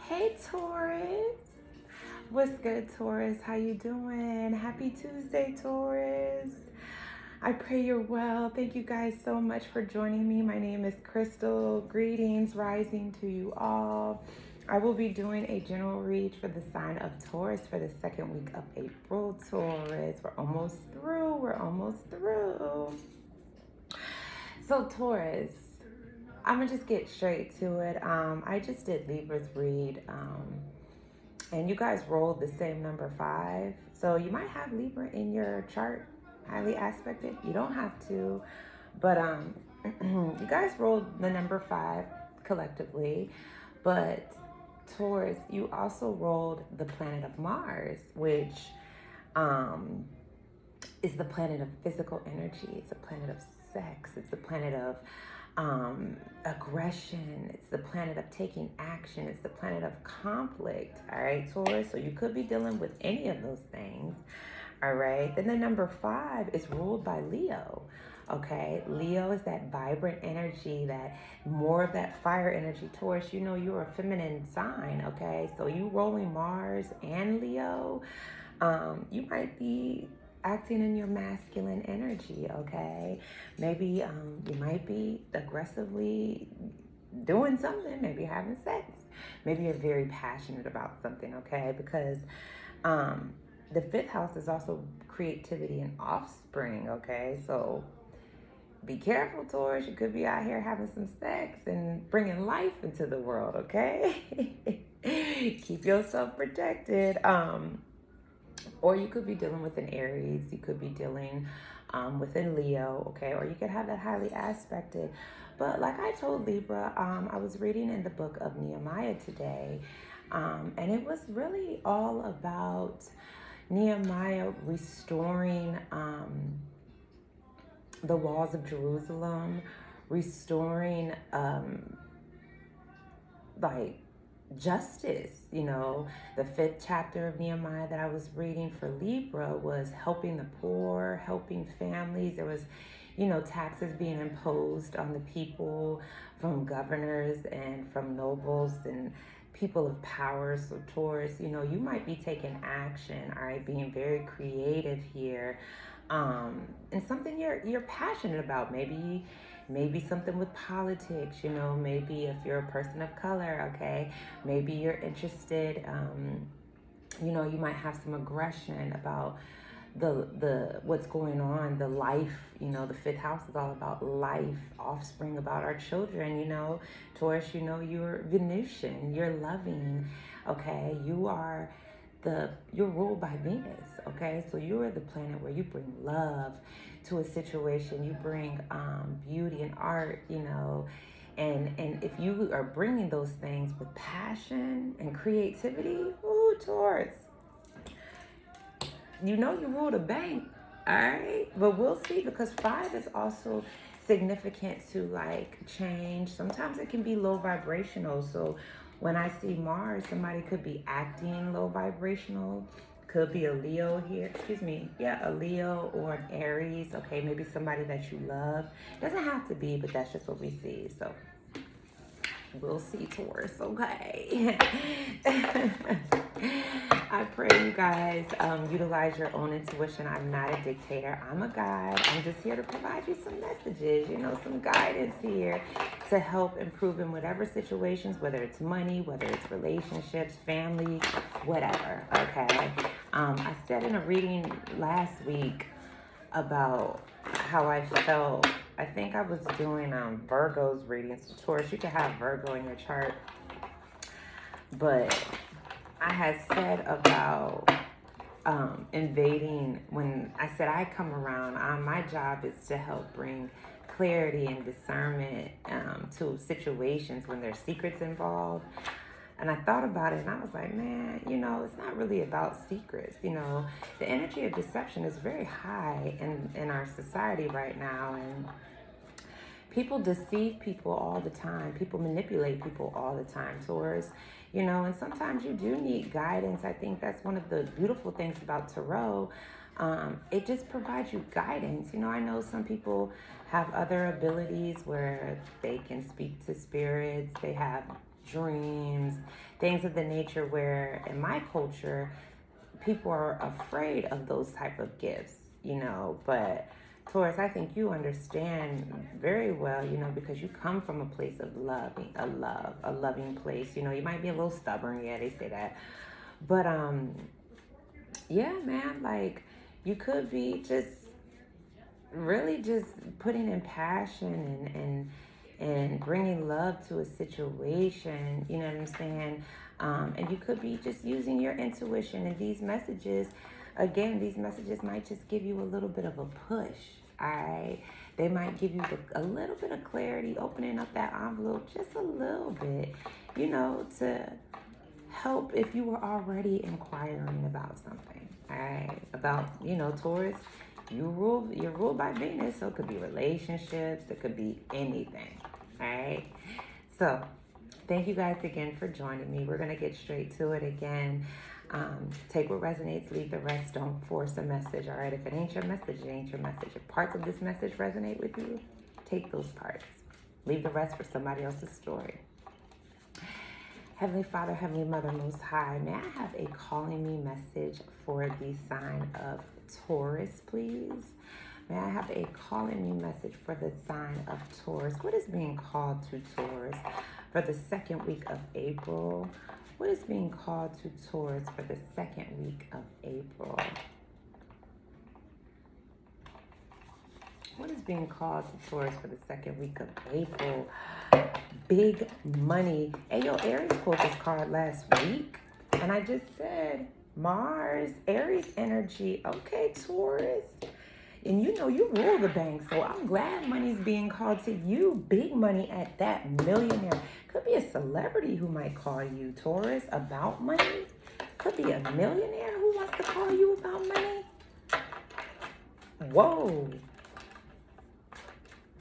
Hey Taurus, what's good Taurus? How you doing? Happy Tuesday Taurus. I pray you're well. Thank you guys so much for joining me. My name is Crystal. Greetings rising to you all. I will be doing a general read for the sign of Taurus for the second week of April. Taurus, we're almost through. So Taurus, I'm gonna just get straight to it. I just did Libra's read, and you guys rolled the same number 5. So you might have Libra in your chart, highly aspected. You don't have to, but you guys rolled the number 5 collectively. But Taurus, you also rolled the planet of Mars, which is the planet of physical energy. It's a planet of sex. It's the planet of aggression. It's the planet of taking action. It's the planet of conflict. All right, Taurus. So you could be dealing with any of those things. All right. Then the number 5 is ruled by Leo. Okay, Leo is that vibrant energy, that more of that fire energy. Taurus, you know you're a feminine sign. Okay, so you rolling Mars and Leo, you might be acting in your masculine energy. Okay, maybe you might be aggressively doing something, maybe having sex, maybe you're very passionate about something. Okay, because the 5th house is also creativity and offspring. Okay, so be careful, Taurus. You could be out here having some sex and bringing life into the world. Okay, keep yourself protected. Or you could be dealing with an Aries. You could be dealing with a Leo. Okay, or you could have that highly aspected. But like I told Libra, I was reading in the book of Nehemiah today, and it was really all about Nehemiah restoring the walls of Jerusalem, restoring like justice. You know, the 5th chapter of Nehemiah that I was reading for Libra was helping the poor, helping families. There was, you know, taxes being imposed on the people from governors and from nobles and people of power. So Taurus, you know, you might be taking action, all right, being very creative here, and something you're passionate about. Maybe something with politics, you know, maybe if you're a person of color. Okay, maybe you're interested, you know, you might have some aggression about the what's going on, the life. You know, the 5th house is all about life, offspring, about our children. You know, Taurus, you know, you're Venusian, you're loving. Okay, you're ruled by Venus. Okay, so you're the planet where you bring love to a situation. You bring beauty and art, you know, and if you are bringing those things with passion and creativity, ooh, Taurus, you know you rule the bank. All right, but we'll see, because 5 is also significant to like change. Sometimes it can be low vibrational. So when I see Mars, somebody could be acting low vibrational. Could be a Leo here, excuse me, yeah, a Leo or an Aries. Okay, maybe somebody that you love. Doesn't have to be, but that's just what we see. So we'll see, Taurus. Okay. I pray you guys utilize your own intuition. I'm not a dictator. I'm a guide. I'm just here to provide you some messages, you know, some guidance here to help improve in whatever situations, whether it's money, whether it's relationships, family, whatever. Okay. I said in a reading last week about how I felt. I think I was doing Virgo's readings. So Taurus, you can have Virgo in your chart, but I had said about invading. When I said I come around, my job is to help bring clarity and discernment to situations when there's secrets involved. And I thought about it and I was like, man, you know, it's not really about secrets. You know, the energy of deception is very high in our society right now. And people deceive people all the time. People manipulate people all the time, Taurus. You know, and sometimes you do need guidance. I think that's one of the beautiful things about Tarot. It just provides you guidance. You know, I know some people have other abilities where they can speak to spirits. They have dreams, things of the nature where in my culture, people are afraid of those type of gifts, you know, but Taurus, I think you understand very well, you know, because you come from a place of a loving place. You know, you might be a little stubborn, yeah, they say that. But yeah, man, like you could be just really just putting in passion and bringing love to a situation, you know what I'm saying? And you could be just using your intuition, and these messages, again, these messages might just give you a little bit of a push, all right? They might give you a little bit of clarity, opening up that envelope just a little bit, you know, to help if you were already inquiring about something, all right? About, you know, Taurus, you're ruled by Venus, so it could be relationships, it could be anything, all right? So thank you guys again for joining me. We're going to get straight to it again. Take what resonates, leave the rest. Don't force a message, all right? If it ain't your message, it ain't your message. If parts of this message resonate with you, take those parts. Leave the rest for somebody else's story. Heavenly Father, Heavenly Mother, Most High, may I have a calling me message for the sign of Taurus, please? May I have a calling me message for the sign of Taurus? What is being called to Taurus for the second week of April? What is being called to Taurus for the second week of April? What is being called to Taurus for the second week of April? Big money. Hey, yo, Aries pulled this card last week, and I just said Mars, Aries energy. Okay, Taurus. And you know, you rule the bank, so I'm glad money's being called to you. Big money at that, millionaire. Could be a celebrity who might call you, Taurus, about money. Could be a millionaire who wants to call you about money. Whoa.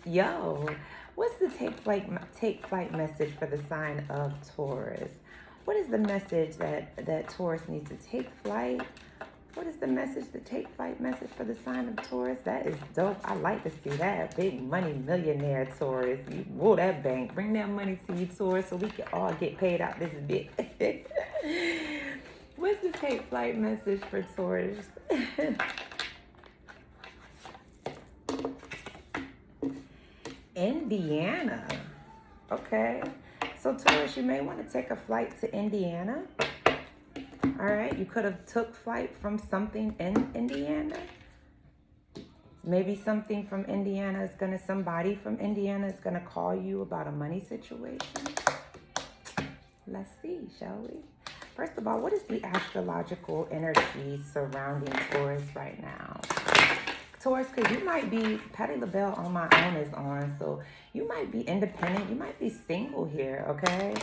Yo, what's the take flight message for the sign of Taurus? What is the message that Taurus needs to take flight? What is the message, the take flight message for the sign of Taurus? That is dope. I like to see that. Big money millionaire, Taurus. You rule that bank. Bring that money to you, Taurus, so we can all get paid out this bit. What's the take flight message for Taurus? Indiana. Okay. So Taurus, you may want to take a flight to Indiana. All right, you could have took flight from something in Indiana. Maybe something from Indiana somebody from Indiana is gonna call you about a money situation. Let's see, shall we? First of all, what is the astrological energy surrounding Taurus right now? Taurus, because you might be, Patti LaBelle on My Own is on, so you might be independent, you might be single here, okay?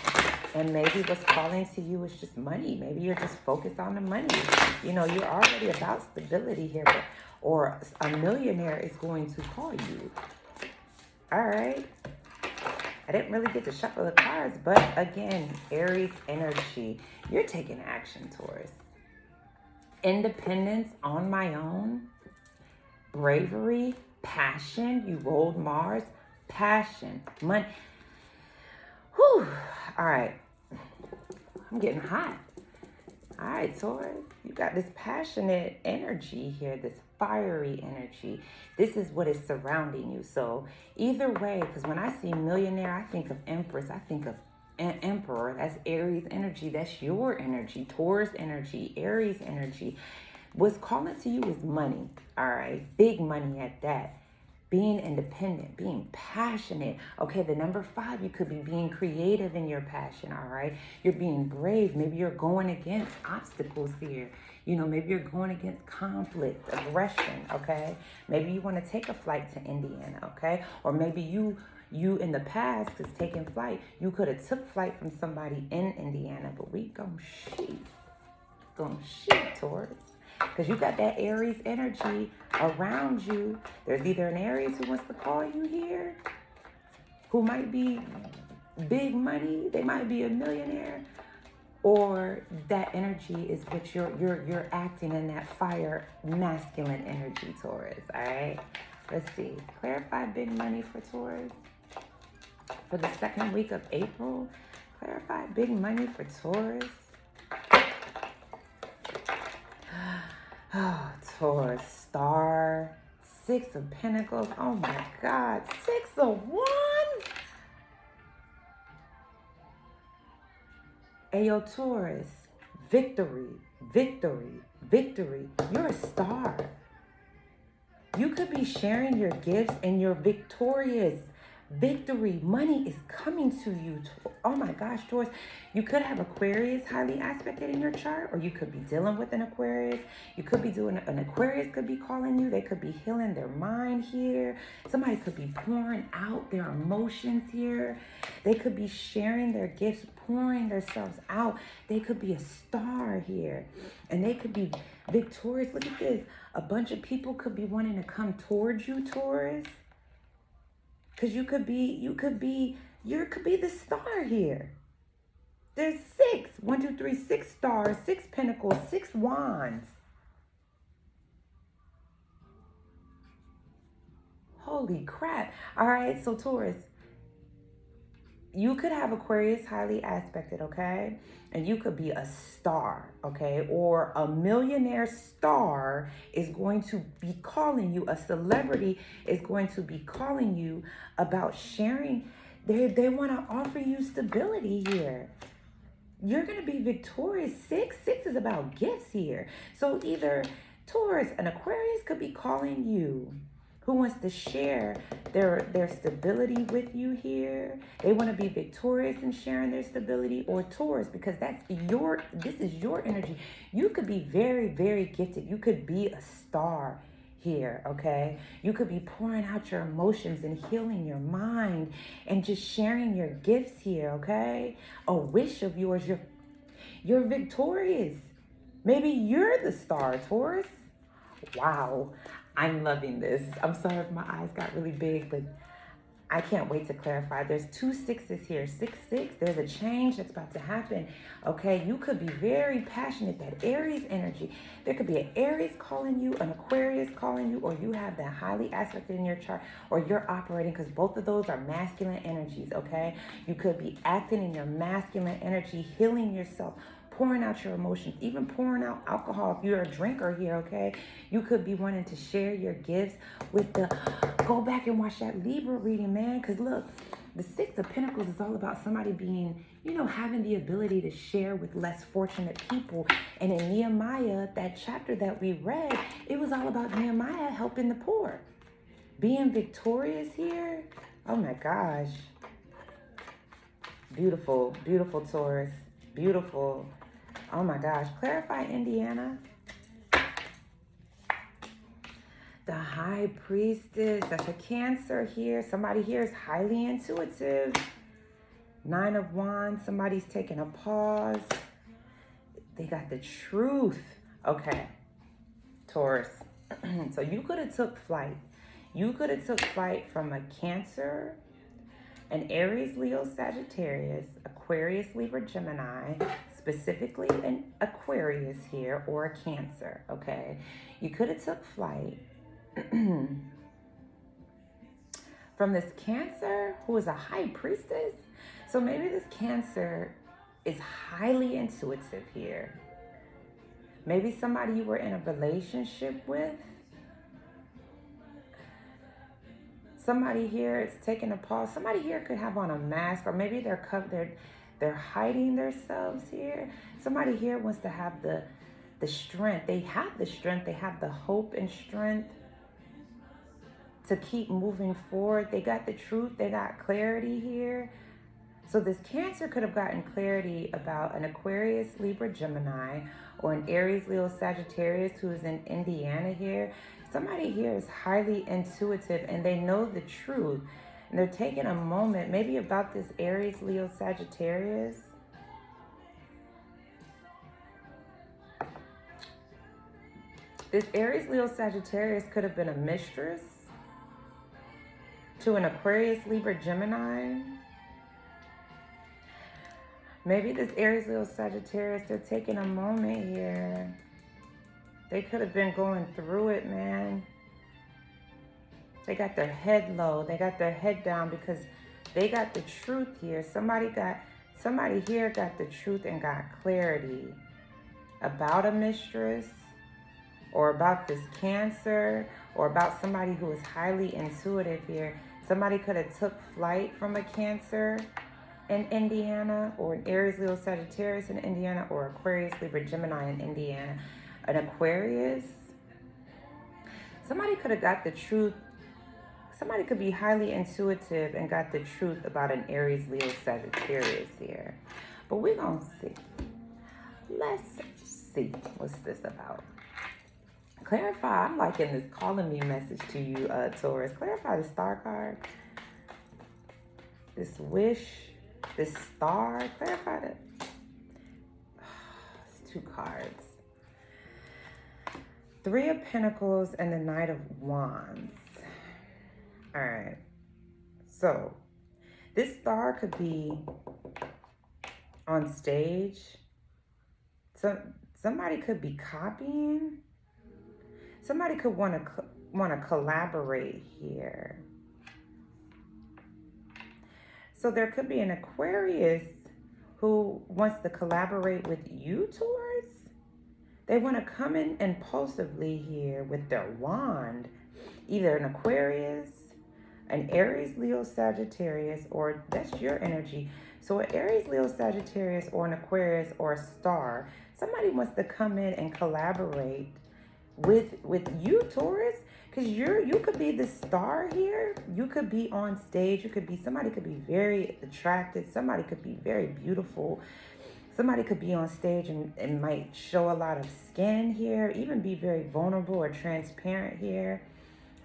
And maybe what's calling to you is just money. Maybe you're just focused on the money. You know, you're already about stability here, or a millionaire is going to call you. All right. I didn't really get to shuffle the cards, but again, Aries energy. You're taking action, Taurus. Independence, on my own. Bravery, passion. You rolled Mars, passion, money. Whew. All right. I'm getting hot. All right, Taurus. You got this passionate energy here, this fiery energy. This is what is surrounding you. So either way, because when I see millionaire, I think of Empress. I think of Emperor. That's Aries energy. That's your energy. Taurus energy, Aries energy. What's calling to you is money. All right. Big money at that. Being independent, being passionate. Okay, the number 5, you could be being creative in your passion, all right? You're being brave. Maybe you're going against obstacles here. You know, maybe you're going against conflict, aggression, okay? Maybe you want to take a flight to Indiana, okay? Or maybe you in the past, because taking flight, you could have took flight from somebody in Indiana, but we gon' shoot. Taurus. Because you got that Aries energy around you. There's either an Aries who wants to call you here, who might be big money, they might be a millionaire, or that energy is what you're acting in, that fire masculine energy, Taurus. All right. Let's see. Clarify big money for Taurus for the second week of April. Clarify big money for Taurus. Oh, Taurus, Star, Six of Pentacles. Oh my God, Six of Wands. Ayo, Taurus, victory, victory, victory. You're a star. You could be sharing your gifts and you're victorious. Victory, money is coming to you. Oh my gosh, Taurus. You could have Aquarius highly aspected in your chart, or you could be dealing with an Aquarius. You could be doing, an Aquarius could be calling you. They could be healing their mind here. Somebody could be pouring out their emotions here. They could be sharing their gifts, pouring themselves out. They could be a star here, and they could be victorious. Look at this. A bunch of people could be wanting to come towards you, Taurus. Because you could be the star here. There's six. 1, 2, 3, 6 stars, 6 pentacles, 6 wands. Holy crap. All right, so Taurus, you could have Aquarius highly aspected, okay? And you could be a star, okay? Or a millionaire star is going to be calling you. A celebrity is going to be calling you about sharing. They want to offer you stability here. You're going to be victorious. Six is about gifts here. So either Taurus and Aquarius could be calling you, who wants to share their stability with you here. They want to be victorious in sharing their stability. Or Taurus, because this is your energy. You could be very, very gifted. You could be a star here, okay? You could be pouring out your emotions and healing your mind and just sharing your gifts here, okay? A wish of yours, you're victorious. Maybe you're the star, Taurus. Wow, I'm loving this. I'm sorry if my eyes got really big, but I can't wait to clarify. There's 2 6s here. 6, 6. There's a change that's about to happen. Okay, you could be very passionate. That Aries energy. There could be an Aries calling you, an Aquarius calling you, or you have that highly aspected in your chart, or you're operating, because both of those are masculine energies. Okay, you could be acting in your masculine energy, healing yourself, pouring out your emotions, even pouring out alcohol if you're a drinker here, okay? You could be wanting to share your gifts with go back and watch that Libra reading, man, because look, the 6 of Pentacles is all about somebody being, having the ability to share with less fortunate people. And in Nehemiah, that chapter that we read, it was all about Nehemiah helping the poor. Being victorious here, oh my gosh. Beautiful, beautiful, Taurus, beautiful. Oh my gosh, clarify Indiana. The High Priestess, that's a Cancer here. Somebody here is highly intuitive. 9 of Wands, somebody's taking a pause. They got the Truth. Okay, Taurus. So you could have took flight. You could have took flight from a Cancer, an Aries, Leo, Sagittarius, Aquarius, Libra, Gemini, specifically an Aquarius here, or a Cancer, okay? You could have took flight from this Cancer, who is a High Priestess. So maybe this Cancer is highly intuitive here. Maybe somebody you were in a relationship with. Somebody here is taking a pause. Somebody here could have on a mask, or maybe they're hiding themselves here. Somebody here wants to have the strength. They have the strength. They have the hope and strength to keep moving forward. They got the truth. They got clarity here. So this Cancer could have gotten clarity about an Aquarius, Libra, Gemini, or an Aries, Leo, Sagittarius who is in Indiana here. Somebody here is highly intuitive and they know the truth. And they're taking a moment, maybe about this Aries, Leo, Sagittarius. This Aries, Leo, Sagittarius could have been a mistress to an Aquarius, Libra, Gemini. Maybe this Aries, Leo, Sagittarius, they're taking a moment here. They could have been going through it, man. They got their head low. They got their head down because they got the truth here. Somebody got Somebody here got the truth and got clarity about a mistress, or about this Cancer, or about somebody who is highly intuitive here. Somebody could have took flight from a Cancer in Indiana, or an Aries, Leo, Sagittarius in Indiana, or Aquarius, Libra, Gemini in Indiana. An Aquarius. Somebody could have got the truth. Somebody could be highly intuitive and got the truth about an Aries, Leo, Sagittarius here. But we're going to see. Let's see what's this about. Clarify. I'm liking this calling me message to you, Taurus. Clarify the star card. This wish, this star. Clarify the... It's 2 cards. 3 of Pentacles and the Knight of Wands. All right. So this star could be on stage. Somebody could be copying. Somebody could want to collaborate here. So there could be an Aquarius who wants to collaborate with you, Taurus. They want to come in impulsively here with their wand. Either an Aquarius, an Aries, Leo, Sagittarius, or that's your energy. So an Aries, Leo, Sagittarius, or an Aquarius, or a star. Somebody wants to come in and collaborate with you, Taurus, because you could be the star here. You could be on stage. Somebody could be very attractive. Somebody could be very beautiful. Somebody could be on stage and might show a lot of skin here, even be very vulnerable or transparent here.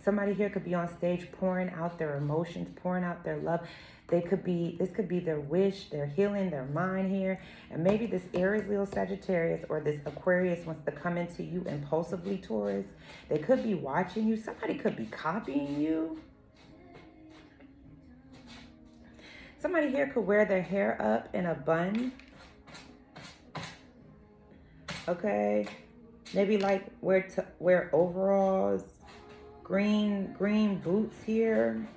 Somebody here could be on stage pouring out their emotions, pouring out their love. This could be their wish, their healing, their mind here. And maybe this Aries, Leo, Sagittarius, or this Aquarius wants to come into you impulsively, Taurus. They could be watching you. Somebody could be copying you. Somebody here could wear their hair up in a bun. Okay. Maybe like wear overalls, green boots here.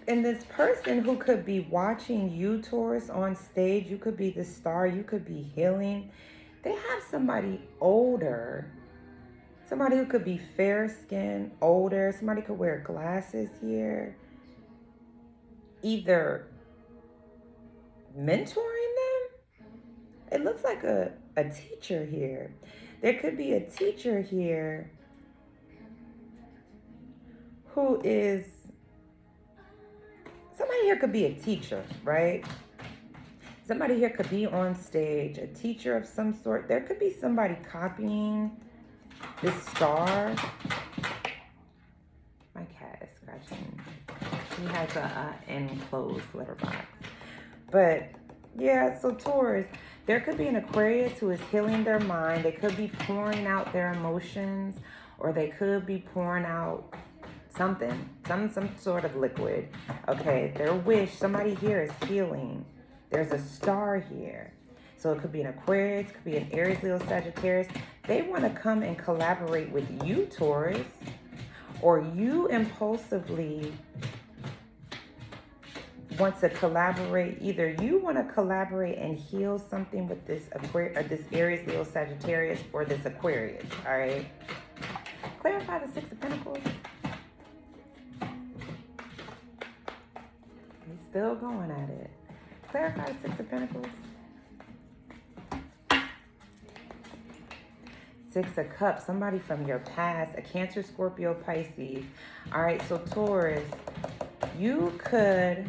And this person who could be watching you, Taurus, on stage, you could be the star, you could be healing. They have somebody older, somebody who could be fair-skinned, older. Somebody could wear glasses here. Either mentoring them. It looks like a teacher here. There could be a teacher here who is... Somebody here could be a teacher, right? Somebody here could be on stage, a teacher of some sort. There could be somebody copying this star. My cat is scratching. He has a enclosed litter box. But yeah, so Taurus, there could be an Aquarius who is healing their mind. They could be pouring out their emotions, or they could be pouring out something, some sort of liquid. Okay, their wish. Somebody here is healing. There's a star here. So it could be an Aquarius, it could be an Aries, Leo, Sagittarius. They want to come and collaborate with you, Taurus, or you impulsively want to collaborate. Either you want to collaborate and heal something with this Aquarius, or this Aries, Leo, Sagittarius, or this Aquarius. All right. Clarify the 6 of Pentacles. Still going at it. Clarify the 6 of Pentacles. 6 of Cups. Somebody from your past. A Cancer, Scorpio, Pisces. All right, so Taurus, you could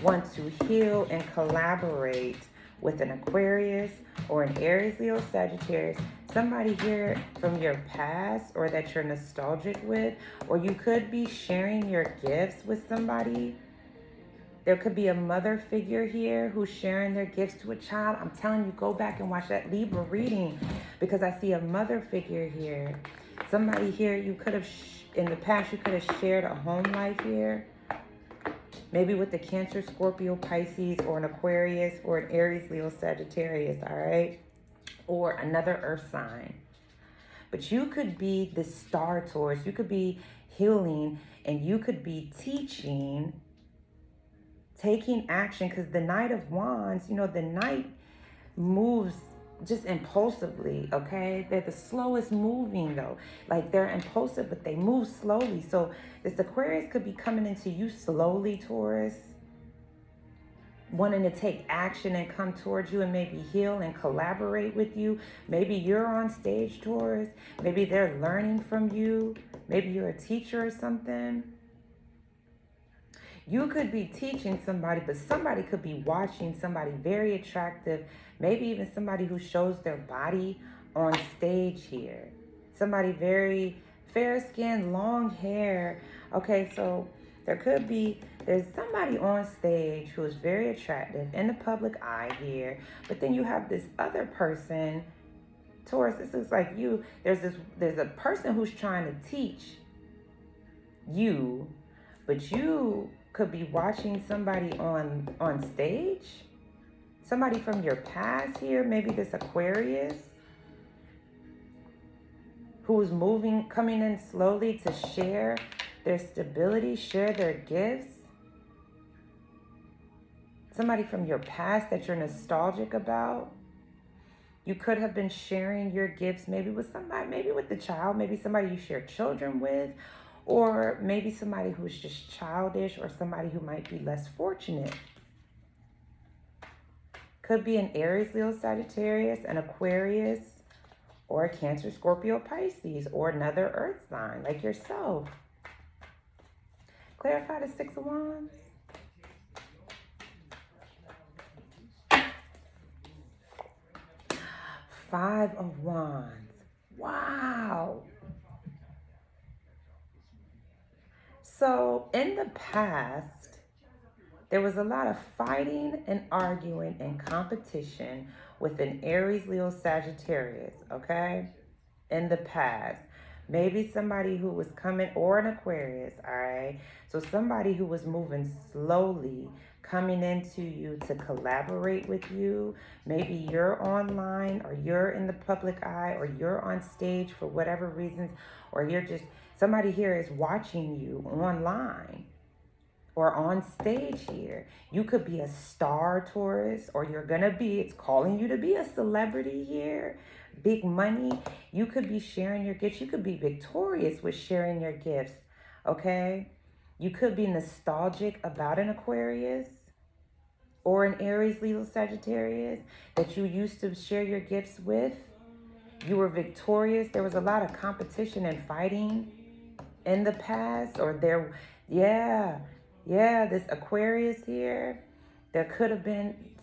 want to heal and collaborate with an Aquarius or an Aries, Leo, Sagittarius. Somebody here from your past or that you're nostalgic with. Or you could be sharing your gifts with somebody. There could be a mother figure here who's sharing their gifts to a child. I'm telling you, go back and watch that Libra reading, because I see a mother figure here. Somebody here, you could have, in the past, you could have shared a home life here. Maybe with the Cancer, Scorpio, Pisces, or an Aquarius, or an Aries, Leo, Sagittarius, all right? Or another earth sign. But you could be the star, Taurus. You could be healing, and you could be teaching, taking action, because the Knight of Wands, you know, the Knight moves just impulsively, okay? They're the slowest moving though. Like they're impulsive, but they move slowly. So this Aquarius could be coming into you slowly, Taurus, wanting to take action and come towards you and maybe heal and collaborate with you. Maybe you're on stage, Taurus. Maybe they're learning from you. Maybe you're a teacher or something. You could be teaching somebody, but somebody could be watching somebody very attractive, maybe even somebody who shows their body on stage here. Somebody very fair skin, long hair. Okay, so there's somebody on stage who is very attractive in the public eye here, but then you have this other person, Taurus, this is like you, there's a person who's trying to teach you, but you could be watching somebody on stage, somebody from your past here, maybe this Aquarius who is coming in slowly to share their stability, share their gifts. Somebody from your past that you're nostalgic about. You could have been sharing your gifts maybe with somebody, maybe with the child, maybe somebody you share children with, or maybe somebody who's just childish, or somebody who might be less fortunate. Could be an Aries, Leo, Sagittarius, an Aquarius, or a Cancer, Scorpio, Pisces, or another earth sign like yourself. Clarify the Six of Wands. Five of Wands. Wow. So in the past, there was a lot of fighting and arguing and competition with an Aries, Leo, Sagittarius, okay? In the past. Maybe somebody who was coming, or an Aquarius, all right? So somebody who was moving slowly, coming into you to collaborate with you. Maybe you're online, or you're in the public eye, or you're on stage for whatever reasons, or you're just, somebody here is watching you online or on stage here. You could be a star, Taurus, or you're gonna be, it's calling you to be a celebrity here. Big money. You could be sharing your gifts. You could be victorious with sharing your gifts, okay? You could be nostalgic about an Aquarius or an Aries, Leo, Sagittarius that you used to share your gifts with. You were victorious. There was a lot of competition and fighting in the past, or this Aquarius here,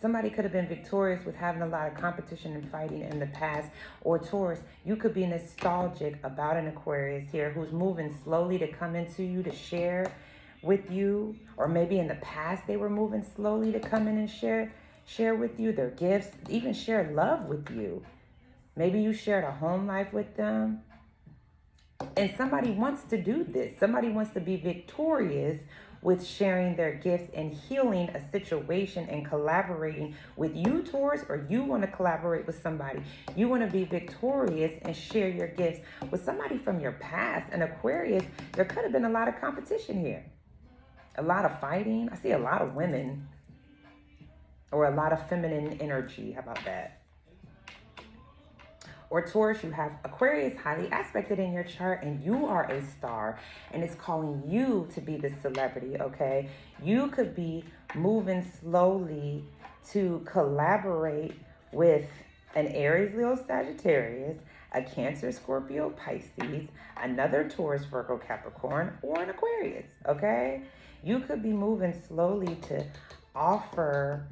somebody could have been victorious with having a lot of competition and fighting in the past. Or Taurus, you could be nostalgic about an Aquarius here who's moving slowly to come into you to share with you, or maybe in the past they were moving slowly to come in and share with you their gifts, even share love with you. Maybe you shared a home life with them. And somebody wants to do this. Somebody wants to be victorious with sharing their gifts and healing a situation and collaborating with you, Taurus, or you want to collaborate with somebody. You want to be victorious and share your gifts with somebody from your past. An Aquarius, there could have been a lot of competition here. A lot of fighting. I see a lot of women, or a lot of feminine energy. How about that? Or Taurus, you have Aquarius highly aspected in your chart, and you are a star, and it's calling you to be the celebrity, okay? You could be moving slowly to collaborate with an Aries, Leo, Sagittarius, a Cancer, Scorpio, Pisces, another Taurus, Virgo, Capricorn, or an Aquarius, okay? You could be moving slowly to offer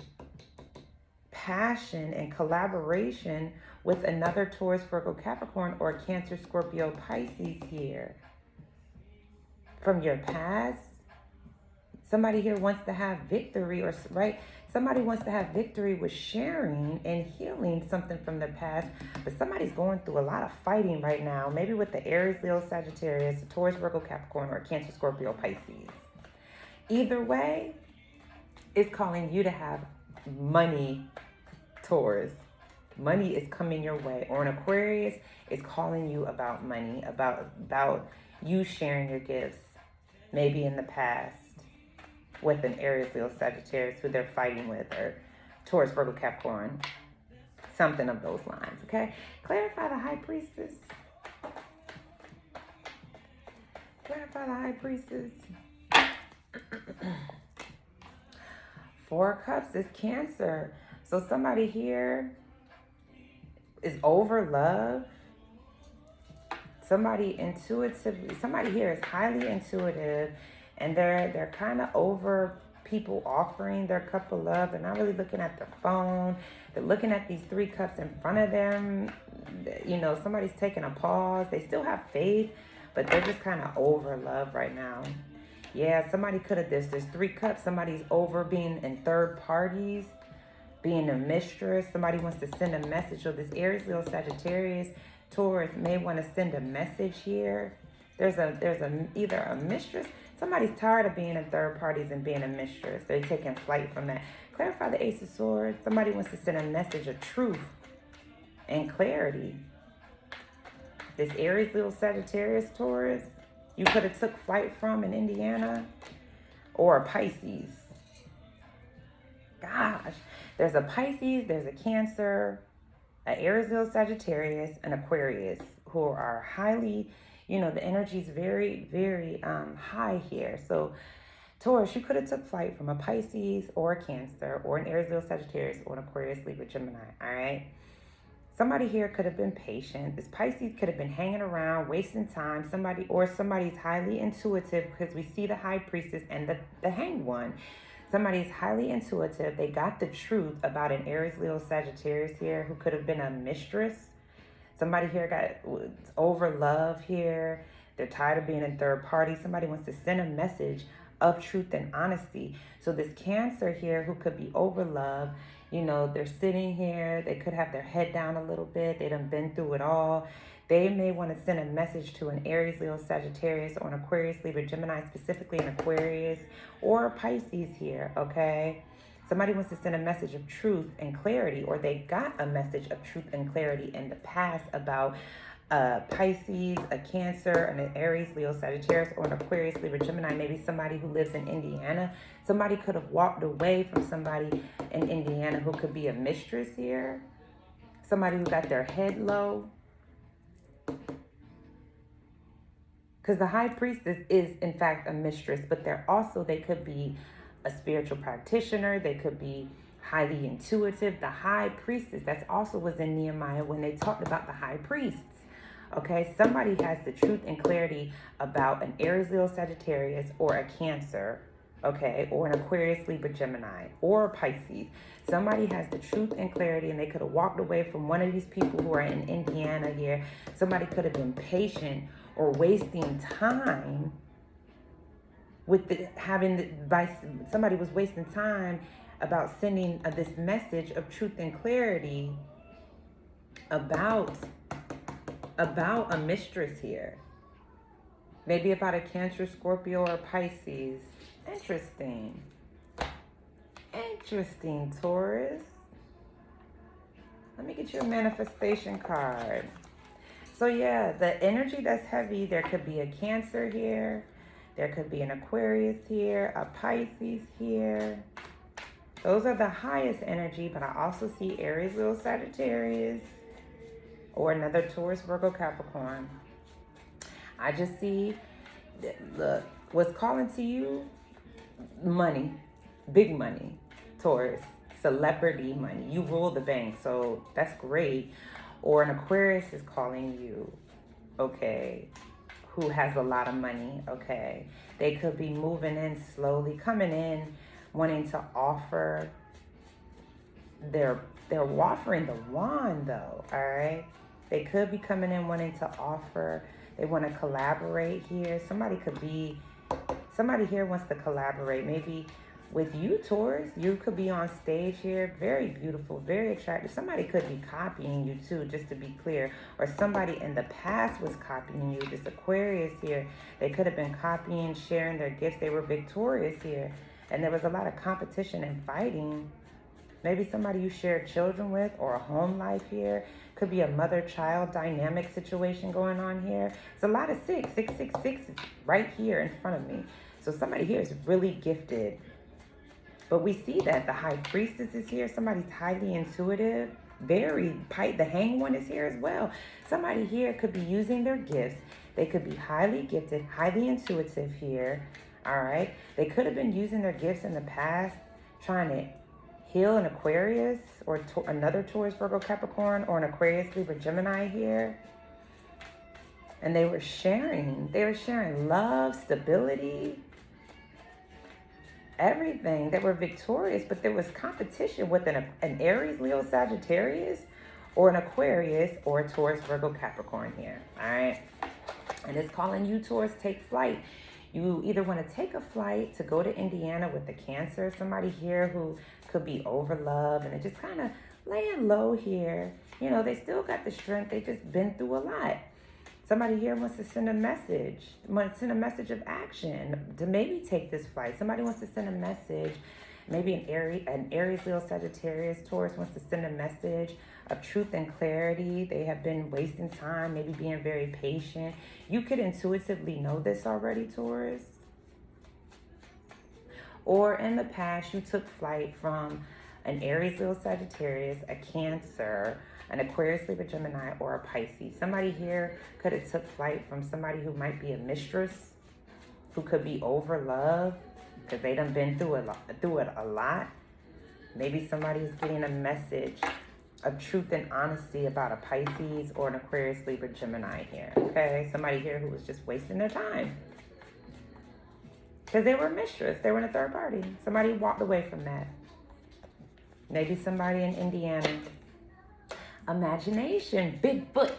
passion and collaboration with another Taurus, Virgo, Capricorn, or Cancer, Scorpio, Pisces here. From your past, somebody here wants to have victory, or right? Somebody wants to have victory with sharing and healing something from the past, but somebody's going through a lot of fighting right now, maybe with the Aries, Leo, Sagittarius, Taurus, Virgo, Capricorn, or Cancer, Scorpio, Pisces. Either way, it's calling you to have money, Taurus. Money is coming your way. Or an Aquarius is calling you about money, about you sharing your gifts, maybe in the past. with an Aries, Leo, Sagittarius who they're fighting with, or Taurus, Virgo, Capricorn, something of those lines, okay? Clarify the High Priestess. Clarify the High Priestess. Four of Cups is Cancer. So somebody here is over love. Somebody intuitively, somebody here is highly intuitive, and they're kind of over people offering their cup of love. They're not really looking at their phone. They're looking at these three cups in front of them. You know, somebody's taking a pause. They still have faith, but they're just kind of over love right now. Yeah, somebody could have there's three cups. Somebody's over being in third parties, being a mistress. Somebody wants to send a message. So this Aries, Leo, Sagittarius, Taurus may want to send a message here. There's either a mistress. Somebody's tired of being in third parties and being a mistress. They're taking flight from that. Clarify the Ace of Swords. Somebody wants to send a message of truth and clarity. This Aries, Leo, Sagittarius, Taurus, you could have took flight from in Indiana, or a Pisces. Gosh, there's a Pisces, there's a Cancer, an Aries, Leo, Sagittarius, an Aquarius, who are highly, you know, the energy is very, very high here. So Taurus, you could have took flight from a Pisces or a Cancer or an Aries, Leo, Sagittarius, or an Aquarius, Libra, Gemini, all right? Somebody here could have been patient. This Pisces could have been hanging around, wasting time. Somebody's highly intuitive, because we see the High Priestess and the Hanged One. Somebody's highly intuitive. They got the truth about an Aries, Leo, Sagittarius here, who could have been a mistress. Somebody here got over love here. They're tired of being in third party. Somebody wants to send a message of truth and honesty. So this Cancer here, who could be over love, you know, they're sitting here. They could have their head down a little bit. They done been through it all. They may want to send a message to an Aries, Leo, Sagittarius, or an Aquarius, Libra, Gemini, specifically an Aquarius or a Pisces here, okay? Somebody wants to send a message of truth and clarity, or they got a message of truth and clarity in the past about a Pisces, a Cancer, an Aries, Leo, Sagittarius, or an Aquarius, Libra, Gemini, maybe somebody who lives in Indiana. Somebody could have walked away from somebody in Indiana who could be a mistress here. Somebody who got their head low. Because the High Priestess is, in fact, a mistress, but they could be a spiritual practitioner. They could be highly intuitive. The High Priestess, that's also was in Nehemiah when they talked about the High Priests. Okay, somebody has the truth and clarity about an Aries, Leo, Sagittarius, or a Cancer, okay, or an Aquarius, Libra, Gemini, or a Pisces. Somebody has the truth and clarity, and they could have walked away from one of these people who are in Indiana here. Somebody could have been patient or wasting time with somebody was wasting time about sending this message of truth and clarity about a mistress here. Maybe about a Cancer, Scorpio, or Pisces. Interesting. Interesting, Taurus. Let me get you a manifestation card. So yeah, the energy that's heavy, there could be a Cancer here. There could be an Aquarius here, a Pisces here. Those are the highest energy, but I also see Aries, Leo, Sagittarius, or another Taurus, Virgo, Capricorn. I just see, look, what's calling to you? Money, big money, Taurus, celebrity money. You rule the bank, so that's great. Or an Aquarius is calling you, okay, who has a lot of money, okay. They could be moving in slowly, coming in, wanting to offer. They're offering the wand though, all right. They could be coming in wanting to offer. They want to collaborate here. Somebody here wants to collaborate. Maybe with you, Taurus, you could be on stage here. Very beautiful, very attractive. Somebody could be copying you too, just to be clear. Or somebody in the past was copying you. This Aquarius here, they could have been copying, sharing their gifts. They were victorious here. And there was a lot of competition and fighting. Maybe somebody you shared children with, or a home life here. Could be a mother-child dynamic situation going on here. It's a lot of 666 is right here in front of me. So somebody here is really gifted But we see that the High Priestess is here. Somebody's highly intuitive. The Hanged One is here as well. Somebody here could be using their gifts. They could be highly gifted, highly intuitive here. All right. They could have been using their gifts in the past, trying to heal an Aquarius or another Taurus, Virgo, Capricorn, or an Aquarius, Libra, Gemini here. And they were sharing love, stability, everything. They were victorious, but there was competition with an Aries, Leo, Sagittarius, or an Aquarius, or a Taurus, Virgo, Capricorn here. All right. And it's calling you, Taurus, take flight. You either want to take a flight to go to Indiana with the Cancer, somebody here who could be over love and they're just kind of laying low here. You know, they still got the strength. They just been through a lot. Somebody here wants to send a message, of action to maybe take this flight. Somebody wants to send a message. Maybe an Aries, Leo, Sagittarius, Taurus wants to send a message of truth and clarity. They have been wasting time, maybe being very patient. You could intuitively know this already, Taurus. Or in the past, you took flight from an Aries, Leo, Sagittarius, a Cancer, an Aquarius, Libra, Gemini, or a Pisces. Somebody here could have took flight from somebody who might be a mistress, who could be over love, because they done been through it a lot. Maybe somebody is getting a message of truth and honesty about a Pisces or an Aquarius, Libra, Gemini here, okay? Somebody here who was just wasting their time because they were a mistress. They were in a third party. Somebody walked away from that. Maybe somebody in Indiana. Imagination, Bigfoot.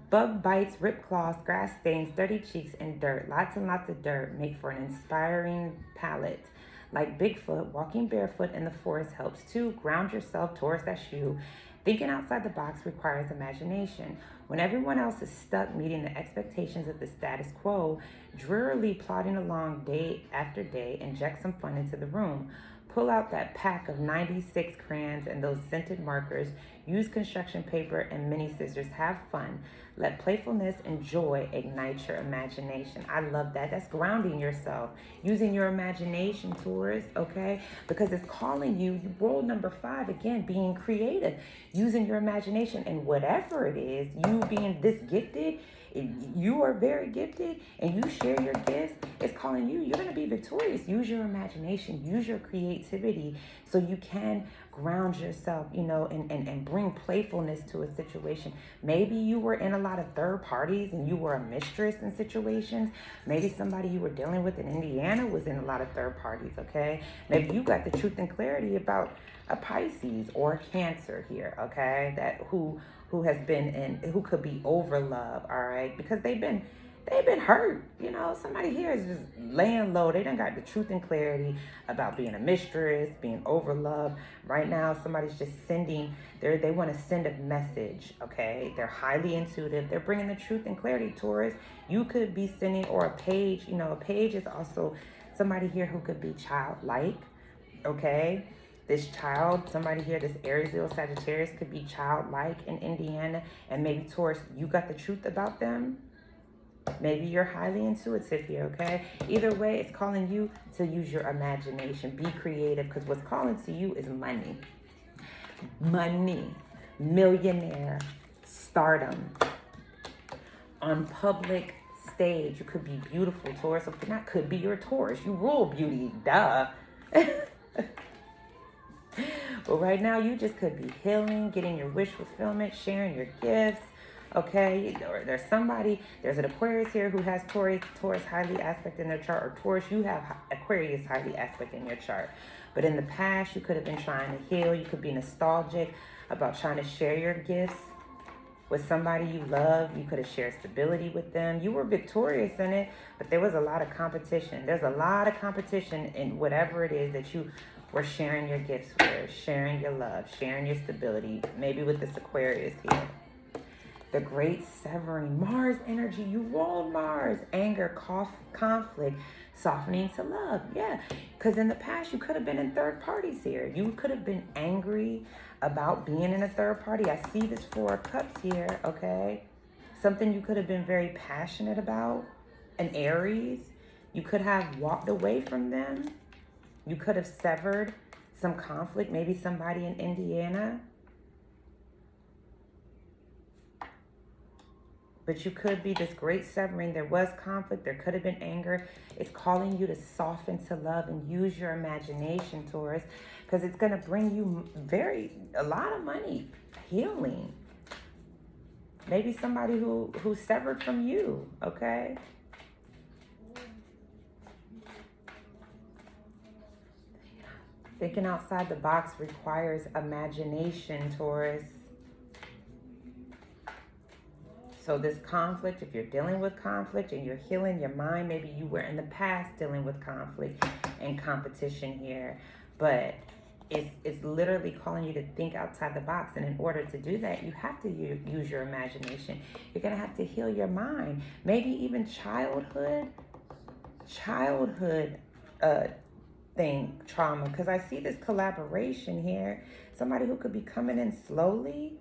Bug bites, rip claws, grass stains, dirty cheeks, and dirt. Lots and lots of dirt make for an inspiring palette. Like Bigfoot, walking barefoot in the forest helps too. Ground yourself, Taurus, that's you. Thinking outside the box requires imagination. When everyone else is stuck meeting the expectations of the status quo, drearily plodding along day after day, inject some fun into the room. Pull out that pack of 96 crayons and those scented markers. Use construction paper and mini scissors. Have fun. Let playfulness and joy ignite your imagination. I love that. That's grounding yourself. Using your imagination, Taurus, okay? Because it's calling you. You roll number 5 again, being creative. Using your imagination. And whatever it is, you being this gifted, you are very gifted and you share your gifts, it's calling you. You're going to be victorious. Use your imagination. Use your creativity so you can ground yourself, you know, and bring playfulness to a situation. Maybe you were in a lot of third parties and you were a mistress in situations. Maybe somebody you were dealing with in Indiana was in a lot of third parties, okay? Maybe you got the truth and clarity about a Pisces or a Cancer here, okay? That who has been who could be over love, all right? Because they've been hurt, you know. Somebody here is just laying low. They done got the truth and clarity about being a mistress, being over love. Right now, somebody's just they want to send a message, okay? They're highly intuitive. They're bringing the truth and clarity, Taurus. You could be sending, or a page, you know, a page is also somebody here who could be childlike, okay? This child, somebody here, this Aries, Leo, Sagittarius could be childlike in Indiana. And maybe Taurus, you got the truth about them. Maybe you're highly intuitive here, okay? Either way, it's calling you to use your imagination. Be creative, because what's calling to you is money. Money, millionaire, stardom. On public stage, you could be beautiful, Taurus. Not could be, you're a Taurus. You rule beauty, duh. But right now, you just could be healing, getting your wish fulfillment, sharing your gifts, okay? Or there's an Aquarius here who has Taurus highly aspect in their chart, or Taurus, you have Aquarius highly aspect in your chart. But in the past, you could have been trying to heal. You could be nostalgic about trying to share your gifts with somebody you love. You could have shared stability with them. You were victorious in it, but there was a lot of competition. There's a lot of competition in whatever it is that you were sharing your gifts with, sharing your love, sharing your stability, maybe with this Aquarius here. The great severing, Mars energy, you rolled Mars, anger, conflict, softening to love. Yeah, because in the past, you could have been in third parties here. You could have been angry about being in a third party. I see this 4 of Cups here, okay? Something you could have been very passionate about. An Aries, you could have walked away from them. You could have severed some conflict, maybe somebody in Indiana. But you could be this great severing. There was conflict. There could have been anger. It's calling you to soften to love and use your imagination, Taurus, because it's going to bring you a lot of money, healing. Maybe somebody who severed from you, okay? Thinking outside the box requires imagination, Taurus. So this conflict, if you're dealing with conflict and you're healing your mind, maybe you were in the past dealing with conflict and competition here, but it's literally calling you to think outside the box. And in order to do that, you have to use your imagination. You're going to have to heal your mind. Maybe even childhood trauma, because I see this collaboration here. Somebody who could be coming in slowly.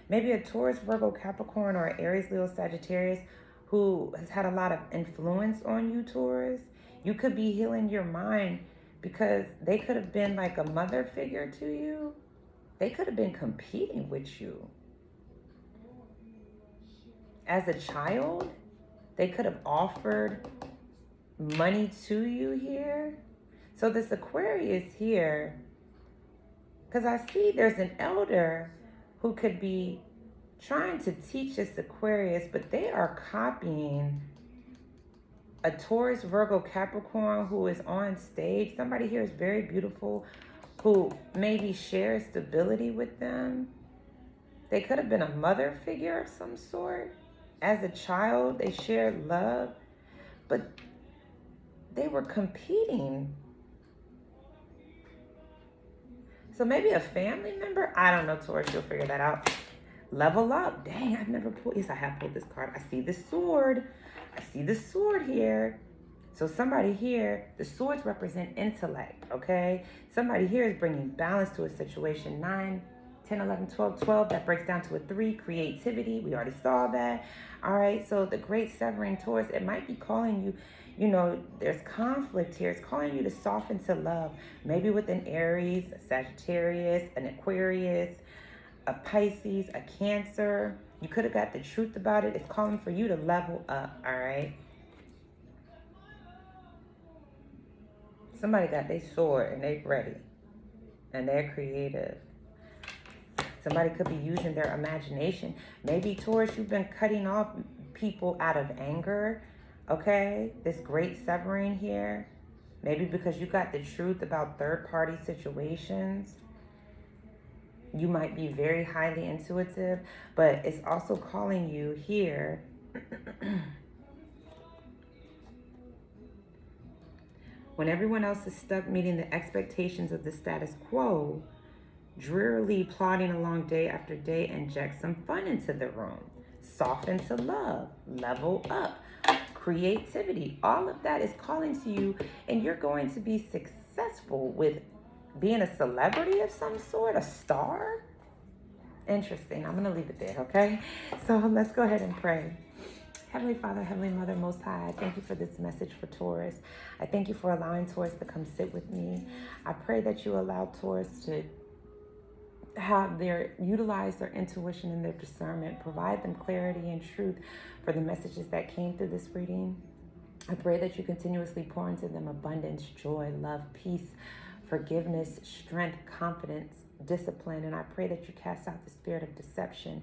Maybe a Taurus, Virgo, Capricorn, or Aries, Leo, Sagittarius who has had a lot of influence on you, Taurus. You could be healing your mind because they could have been like a mother figure to you. They could have been competing with you. As a child, they could have offered money to you here. So this Aquarius here, because I see there's an elder who could be trying to teach this Aquarius, but they are copying a Taurus, Virgo, Capricorn who is on stage. Somebody here is very beautiful who maybe shares stability with them. They could have been a mother figure of some sort. As a child, they shared love, but they were competing. So maybe a family member? I don't know, Taurus. You'll figure that out. Level up. Dang, I've never pulled. Yes, I have pulled this card. I see the sword. I see the sword here. So somebody here, the swords represent intellect, okay? Somebody here is bringing balance to a situation. 9, 10, 11, 12, 12. That breaks down to a 3. Creativity. We already saw that. All right, so the great severing, Taurus, it might be calling you. You know, there's conflict here. It's calling you to soften to love. Maybe with an Aries, a Sagittarius, an Aquarius, a Pisces, a Cancer. You could have got the truth about it. It's calling for you to level up, all right? Somebody got their sword and they're ready. And they're creative. Somebody could be using their imagination. Maybe, Taurus, you've been cutting off people out of anger. Okay, this great severing here. Maybe because you got the truth about third-party situations. You might be very highly intuitive, but it's also calling you here. When everyone else is stuck meeting the expectations of the status quo, drearily plodding along day after day, inject some fun into the room. Soften to love. Level up. Creativity, all of that is calling to you, and you're going to be successful with being a celebrity of some sort, a star. Interesting. I'm going to leave it there, okay? So let's go ahead and pray. Heavenly Father, Heavenly Mother, Most High, I thank you for this message for Taurus. I thank you for allowing Taurus to come sit with me. I pray that you allow Taurus to utilize their intuition and their discernment, provide them clarity and truth for the messages that came through this reading. I pray that you continuously pour into them abundance, joy, love, peace, forgiveness, strength, confidence, discipline. And I pray that you cast out the spirit of deception,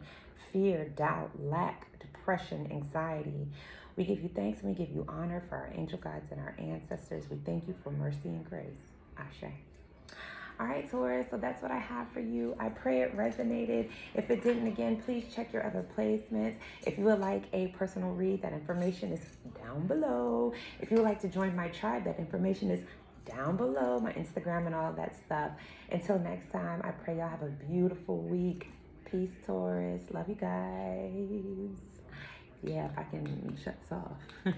fear, doubt, lack, depression, anxiety. We give you thanks and we give you honor for our angel guides and our ancestors. We thank you for mercy and grace. Ashe. All right, Taurus, so that's what I have for you. I pray it resonated. If it didn't, again, please check your other placements. If you would like a personal read, that information is down below. If you would like to join my tribe, that information is down below, my Instagram and all of that stuff. Until next time, I pray y'all have a beautiful week. Peace, Taurus. Love you guys. Yeah, if I can shut this off.